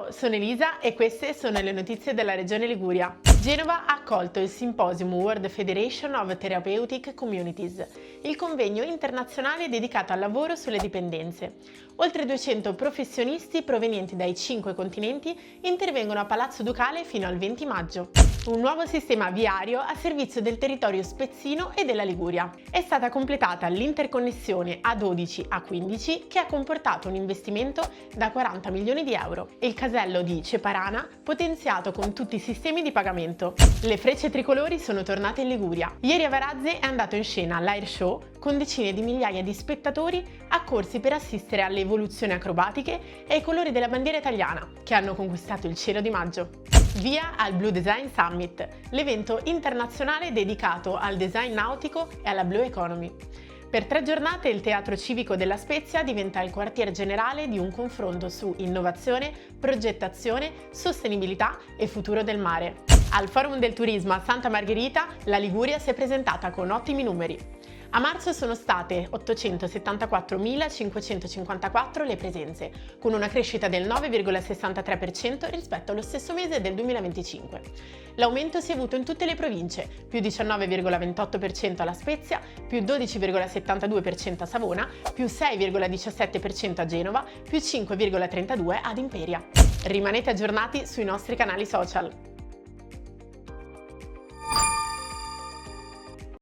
Ciao, sono Elisa e queste sono le notizie della Regione Liguria. Genova ha accolto il Symposium World Federation of Therapeutic Communities, il convegno internazionale dedicato al lavoro sulle dipendenze. Oltre 200 professionisti provenienti dai 5 continenti intervengono a Palazzo Ducale fino al 20 maggio. Un nuovo sistema viario a servizio del territorio spezzino e della Liguria. È stata completata l'interconnessione A12-A15 che ha comportato un investimento da 40 milioni di euro e il casello di Ceparana potenziato con tutti i sistemi di pagamento. Le frecce tricolori sono tornate in Liguria. Ieri a Varazze è andato in scena l'Air Show con decine di migliaia di spettatori accorsi per assistere alle evoluzioni acrobatiche e ai colori della bandiera italiana che hanno conquistato il cielo di maggio. Via al Blue Design Summit, l'evento internazionale dedicato al design nautico e alla Blue Economy. Per 3 giornate il Teatro Civico della Spezia diventa il quartier generale di un confronto su innovazione, progettazione, sostenibilità e futuro del mare. Al Forum del Turismo a Santa Margherita la Liguria si è presentata con ottimi numeri. A marzo sono state 874.554 le presenze, con una crescita del 9,63% rispetto allo stesso mese del 2025. L'aumento si è avuto in tutte le province, più 19,28% alla Spezia, più 12,72% a Savona, più 6,17% a Genova, più 5,32% ad Imperia. Rimanete aggiornati sui nostri canali social.